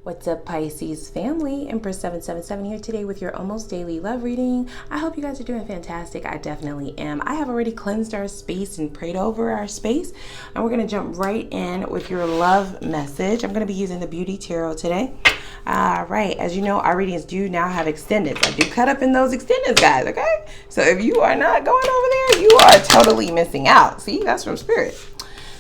What's up, Pisces family? Empress 777 here today with your almost daily love reading. I hope you guys are doing fantastic. I definitely am. I have already cleansed our space and prayed over our space, and we're going to jump right in with your love message. I'm going to be using the Beauty Tarot today. All right, as you know, our readings do now have extendeds. I do cut up in those extendeds, guys, okay? So if you are not going over there, you are totally missing out. See, that's from Spirit.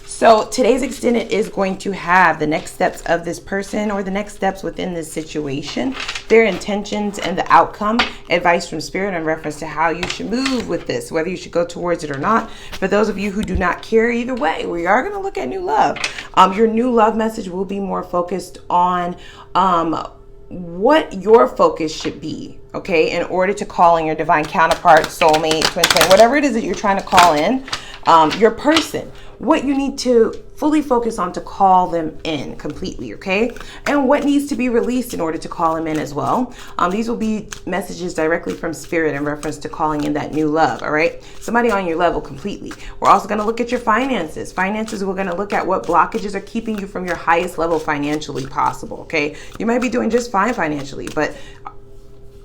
So today's extended is going to have the next steps of this person or the next steps within this situation, their intentions and the outcome, advice from Spirit in reference to how you should move with this, whether you should go towards it or not. For those of you who do not care either way, we are going to look at new love. Your new love message will be more focused on what your focus should be, okay, in order to call in your divine counterpart, soulmate, twin flame, whatever it is that you're trying to call in, your person, what you need to fully focus on to call them in completely, okay? And what needs to be released in order to call them in as well. These will be messages directly from Spirit in reference to calling in that new love, all right? Somebody on your level completely. We're also going to look at your finances. Finances, we're going to look at what blockages are keeping you from your highest level financially possible, okay? You might be doing just fine financially, but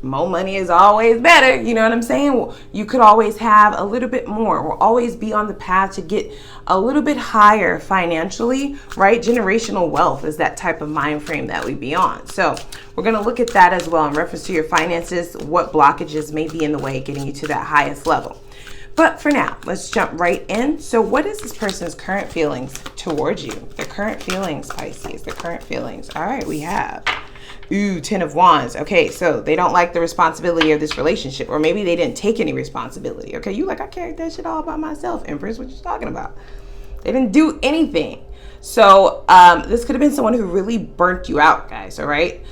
more money is always better. You know what I'm saying? You could always have a little bit more. We'll always be on the path to get a little bit higher financially, right? Generational wealth is that type of mind frame that we be on. So we're going to look at that as well in reference to your finances, what blockages may be in the way getting you to that highest level. But for now, let's jump right in. So what is this person's current feelings towards you? The current feelings, Pisces, the current feelings. All right, we have Ten of Wands. Okay, so they don't like the responsibility of this relationship, or maybe they didn't take any responsibility. Okay, you like, I carried that shit all by myself, Empress. What you talking about? They didn't do anything. So this could have been someone who really burnt you out, guys, all right?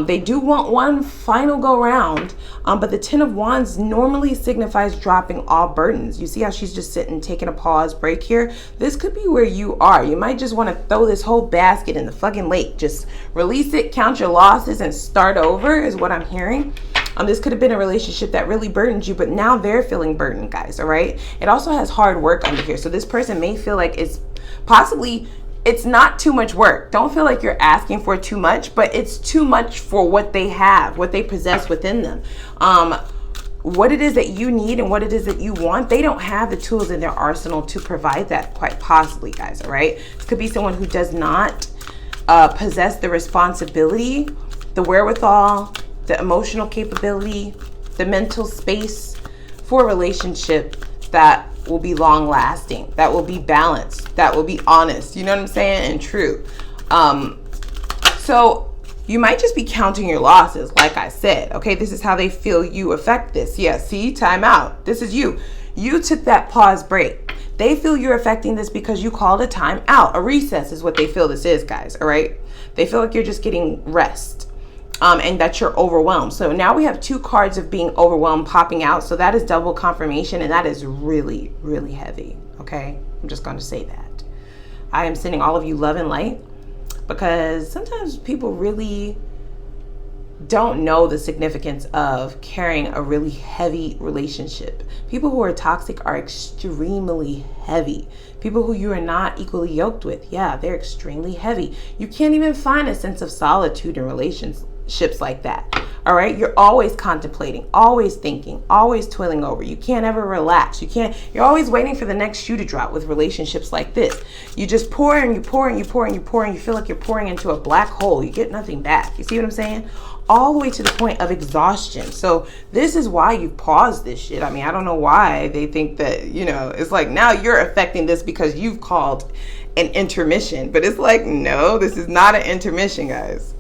They do want one final go round, but the Ten of Wands normally signifies dropping all burdens. You see how she's just sitting, taking a pause, break here? This could be where you are. You might just want to throw this whole basket in the fucking lake. Just release it, count your losses, and start over is what I'm hearing. This could have been a relationship that really burdened you, but now they're feeling burdened, guys, all right? It also has hard work under here. So this person may feel like it's not too much work. Don't feel like you're asking for too much, but it's too much for what they have, what they possess within them. What it is that you need and what it is that you want, they don't have the tools in their arsenal to provide that, quite possibly, guys, all right? This could be someone who does not possess the responsibility, the wherewithal, the emotional capability, the mental space for a relationship that will be long lasting, that will be balanced, that will be honest, you know what I'm saying, and true. So you might just be counting your losses, like I said, okay? This is how they feel you affect this. Yeah, see, time out. This is you. You took that pause break. They feel you're affecting this because you called a time out. A recess is what they feel this is, guys, all right? They feel like you're just getting rest. And that you're overwhelmed. So now we have two cards of being overwhelmed popping out. So that is double confirmation, and that is really, really heavy. Okay, I'm just going to say that. I am sending all of you love and light, because sometimes people really don't know the significance of carrying a really heavy relationship. People who are toxic are extremely heavy. People who you are not equally yoked with, yeah, they're extremely heavy. You can't even find a sense of solitude in relationships like that. All right, you're always contemplating, always thinking, always toiling over. You can't ever relax. You're always waiting for the next shoe to drop with relationships like this. You just pour and you pour and you pour and you pour, and you feel like you're pouring into a black hole. You get nothing back. You see what I'm saying? All the way to the point of exhaustion. So this is why you paused this shit. I mean, I don't know why they think that, you know, it's like now you're affecting this because you've called an intermission. But it's like, no, this is not an intermission, guys.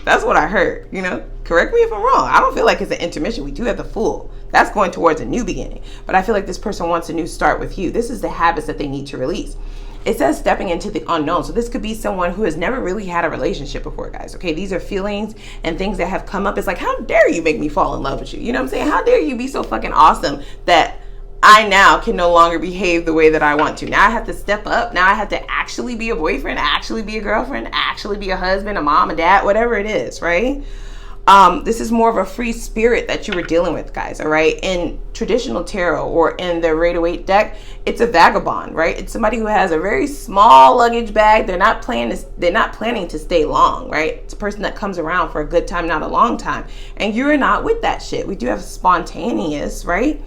That's what I heard, you know. Correct me if I'm wrong. I don't feel like it's an intermission. We do have the Fool. That's going towards a new beginning. But I feel like this person wants a new start with you. This is the habits that they need to release. It says stepping into the unknown. So this could be someone who has never really had a relationship before, guys. Okay, these are feelings and things that have come up. It's like, how dare you make me fall in love with you? You know what I'm saying? How dare you be so fucking awesome that I now can no longer behave the way that I want to. Now I have to step up. Now I have to actually be a boyfriend, actually be a girlfriend, actually be a husband, a mom, a dad, whatever it is, right? This is more of a free spirit that you were dealing with, guys, all right? In traditional tarot or in the Rider-Waite deck, it's a vagabond, right? It's somebody who has a very small luggage bag. They're not planning to stay long, right? It's a person that comes around for a good time, not a long time. And you're not with that shit. We do have spontaneous, right?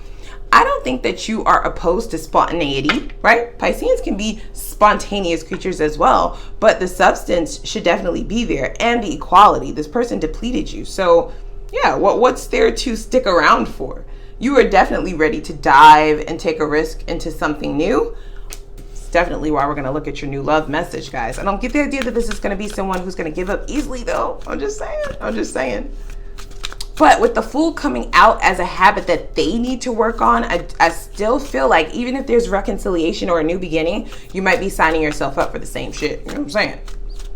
I don't think that you are opposed to spontaneity, right? Pisceans can be spontaneous creatures as well, but the substance should definitely be there, and the equality. This person depleted you. So yeah, what's there to stick around for? You are definitely ready to dive and take a risk into something new. It's definitely why we're going to look at your new love message, guys. I don't get the idea that this is going to be someone who's going to give up easily, though. I'm just saying. But with the Fool coming out as a habit that they need to work on, I still feel like even if there's reconciliation or a new beginning, you might be signing yourself up for the same shit. You know what I'm saying?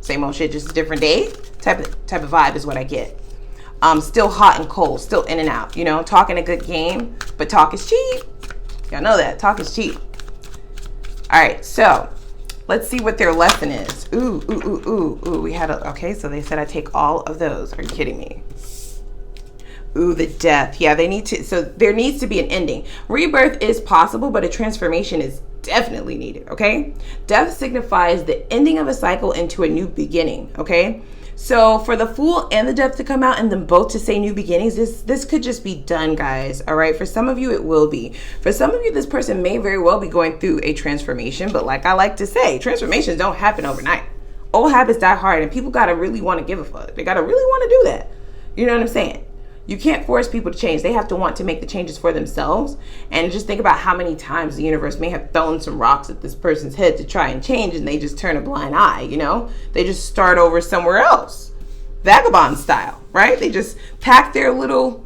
Same old shit, just a different day type of vibe is what I get. Still hot and cold, still in and out. You know, talking a good game, but talk is cheap. Y'all know that. Talk is cheap. All right, so let's see what their lesson is. Ooh. We had okay, so they said I take all of those. Are you kidding me? Ooh, the death. Yeah, they need to, so there needs to be an ending. Rebirth is possible, but a transformation is definitely needed, okay? Death signifies the ending of a cycle into a new beginning, okay? So for the Fool and the Death to come out and them both to say new beginnings, this could just be done, guys, all right? For some of you, it will be. For some of you, this person may very well be going through a transformation, but like I like to say, transformations don't happen overnight. Old habits die hard, and people gotta really want to give a fuck. They gotta really want to do that. You know what I'm saying? You can't force people to change. They have to want to make the changes for themselves. And just think about how many times the universe may have thrown some rocks at this person's head to try and change, and they just turn a blind eye, you know? They just start over somewhere else. Vagabond style, right? They just pack their little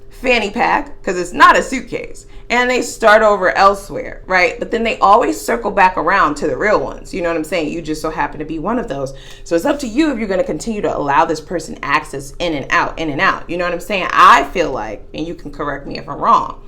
fanny pack, because it's not a suitcase, and they start over elsewhere, right? But then they always circle back around to the real ones. You know what I'm saying? You just so happen to be one of those. So it's up to you if you're going to continue to allow this person access in and out, in and out. You know what I'm saying? I feel like, and you can correct me if I'm wrong,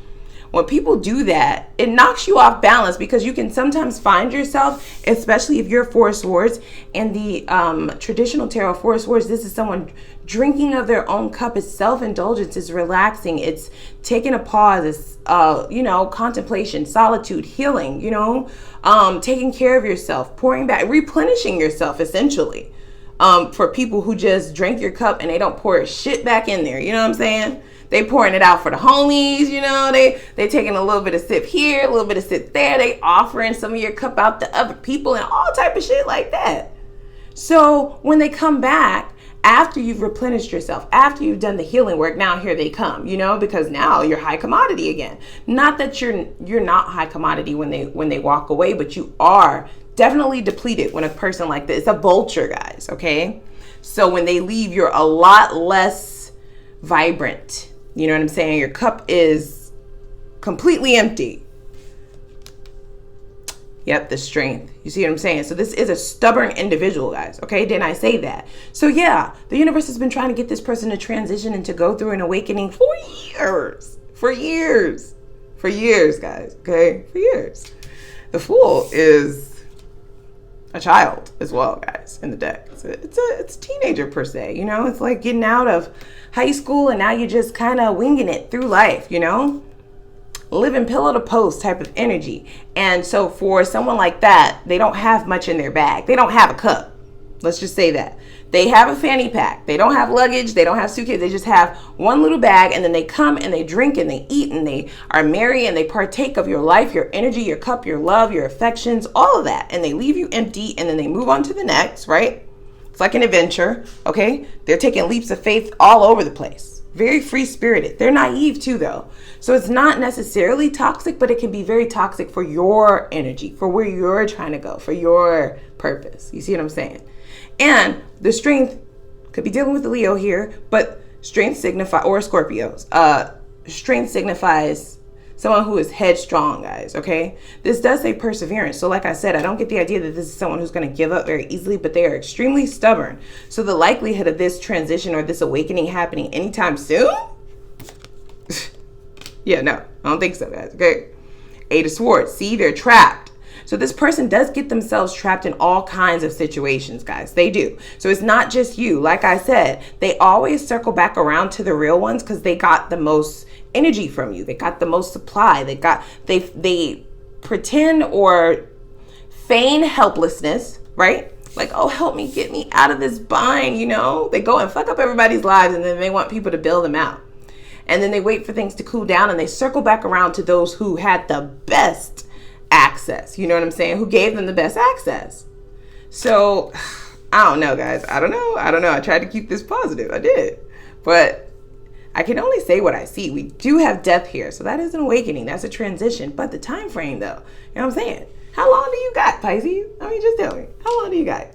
when people do that, it knocks you off balance, because you can sometimes find yourself, especially if you're Four of Swords, and the traditional tarot Four of Swords, this is someone drinking of their own cup. It's self-indulgence, it's relaxing, it's taking a pause, it's you know, contemplation, solitude, healing, you know, taking care of yourself, pouring back, replenishing yourself, essentially. For people who just drink your cup and they don't pour shit back in there, you know what I'm saying? They pouring it out for the homies, you know, they taking a little bit of sip here, a little bit of sip there. They offering some of your cup out to other people and all type of shit like that. So when they come back, after you've replenished yourself, after you've done the healing work, now here they come, you know, because now you're high commodity again. Not that you're not high commodity when they walk away, but you are definitely depleted when a person like this, a vulture, guys, okay? So when they leave, you're a lot less vibrant. You know what I'm saying? Your cup is completely empty. Yep, the strength. You see what I'm saying? So this is a stubborn individual, guys. Okay, didn't I say that? So yeah, the universe has been trying to get this person to transition and to go through an awakening for years. For years, guys. Okay, for years. The Fool is a child as well, guys, in the deck. It's a teenager per se, you know? It's like getting out of high school and now you're just kind of winging it through life, you know? Living pillow to post type of energy. And so for someone like that, they don't have much in their bag. They don't have a cup. Let's just say that. They have a fanny pack. They don't have luggage. They don't have suitcase. They just have one little bag, and then they come and they drink and they eat and they are merry and they partake of your life, your energy, your cup, your love, your affections, all of that. And they leave you empty, and then they move on to the next, right? It's like an adventure, okay? They're taking leaps of faith all over the place. Very free-spirited. They're naive too, though. So it's not necessarily toxic, but it can be very toxic for your energy, for where you're trying to go, for your purpose. You see what I'm saying? And the strength could be dealing with the Leo here, but strength signifies, or Scorpios, strength signifies someone who is headstrong, guys, okay? This does say perseverance. So like I said, I don't get the idea that this is someone who's going to give up very easily, but they are extremely stubborn. So the likelihood of this transition or this awakening happening anytime soon? Yeah, no, I don't think so, guys, okay? Eight of Swords. See, they're trapped. So this person does get themselves trapped in all kinds of situations, guys. They do. So it's not just you. Like I said, they always circle back around to the real ones because they got the most energy from you. They got the most supply. They pretend or feign helplessness, right? Like, oh, help me, get me out of this bind, you know? They go and fuck up everybody's lives, and then they want people to bail them out. And then they wait for things to cool down, and they circle back around to those who had the best access. You know what I'm saying? Who gave them the best access. So, I don't know, guys. I don't know. I tried to keep this positive. I did. But I can only say what I see. We do have death here. So that is an awakening. That's a transition. But the time frame, though, you know what I'm saying? How long do you got, Pisces? I mean, just tell me. How long do you got?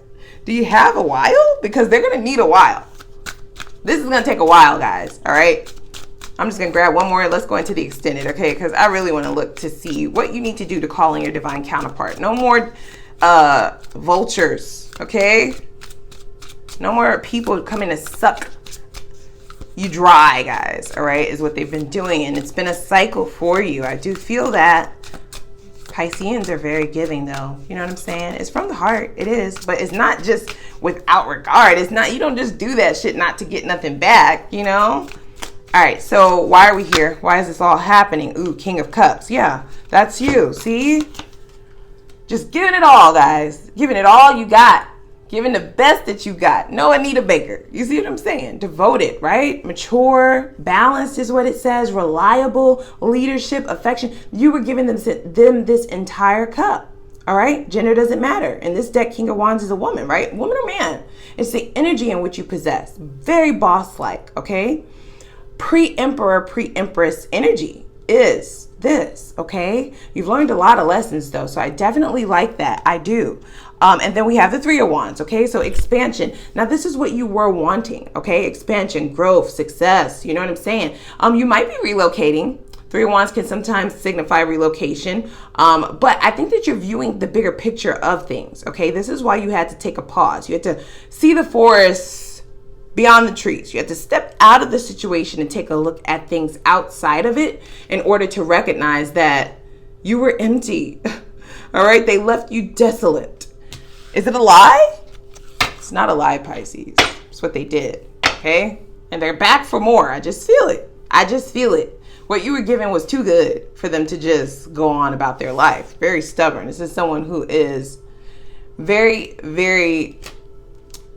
Do you have a while? Because they're going to need a while. This is going to take a while, guys. All right? I'm just going to grab one more. Let's go into the extended, okay? Because I really want to look to see what you need to do to call in your divine counterpart. No more vultures, okay? No more people coming to suck you dry, guys, all right, is what they've been doing. And it's been a cycle for you. I do feel that. Pisceans are very giving, though. You know what I'm saying? It's from the heart. It is. But it's not just without regard. It's not, you don't just do that shit not to get nothing back, you know? All right, so why are we here? Why is this all happening? Ooh, King of Cups. Yeah, that's you. See? Just giving it all, guys. Giving it all you got. Giving the best that you got. No Anita Baker. You see what I'm saying? Devoted, right? Mature, balanced is what it says. Reliable, leadership, affection. You were giving them this entire cup. All right? Gender doesn't matter. In this deck, King of Wands is a woman, right? Woman or man. It's the energy in which you possess. Very boss-like, okay? Pre-emperor, pre-empress energy is this, okay? You've learned a lot of lessons, though, so I definitely like that. I do. And then we have the Three of Wands, okay? So expansion. Now, this is what you were wanting, okay? Expansion, growth, success. You know what I'm saying? You might be relocating. Three of Wands can sometimes signify relocation. But I think that you're viewing the bigger picture of things, okay? This is why you had to take a pause. You had to see the forest beyond the trees. You have to step out of the situation and take a look at things outside of it in order to recognize that you were empty. All right? They left you desolate. Is it a lie? It's not a lie, Pisces. It's what they did. Okay? And they're back for more. I just feel it. I just feel it. What you were given was too good for them to just go on about their life. Very stubborn. This is someone who is very, very,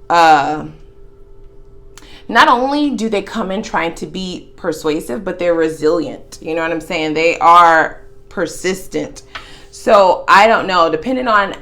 not only do they come in trying to be persuasive, but they're resilient. You know what I'm saying? They are persistent. So I don't know, depending on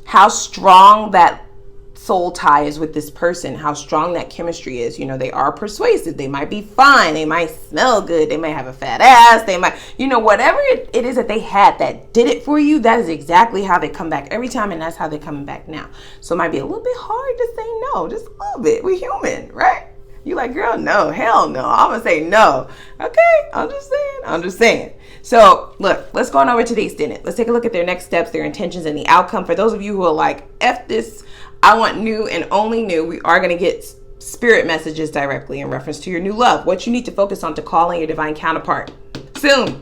how strong that soul tie is with this person, how strong that chemistry is. You know, they are persuasive. They might be fine. They might smell good. They might have a fat ass. They might, you know, whatever it is that they had that did it for you, that is exactly how they come back every time. And that's how they're coming back now. So it might be a little bit hard to say no, just a little bit. We're human, right? You like, girl, no, hell no. I'm going to say no. Okay, I'm just saying. So, look, let's go on over to the extended. Let's take a look at their next steps, their intentions, and the outcome. For those of you who are like, F this, I want new and only new, we are going to get spirit messages directly in reference to your new love. What you need to focus on to call in your divine counterpart. Soon.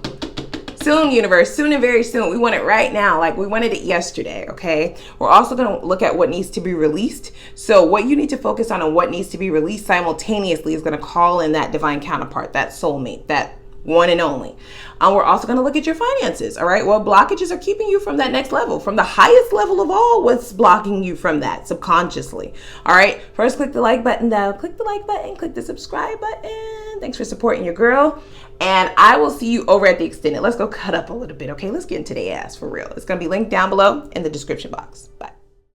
Soon, universe. Soon and very soon. We want it right now. Like we wanted it yesterday, okay? We're also going to look at what needs to be released. So what you need to focus on and what needs to be released simultaneously is going to call in that divine counterpart, that soulmate, that one and only. We're also going to look at your finances, all right? What blockages are keeping you from that next level, from the highest level of all? What's blocking you from that subconsciously? All right, first click the like button though. Click the like button, click the subscribe button. Thanks for supporting your girl. And I will see you over at the extended. Let's go cut up a little bit, okay? Let's get into the ass for real. It's going to be linked down below in the description box. Bye.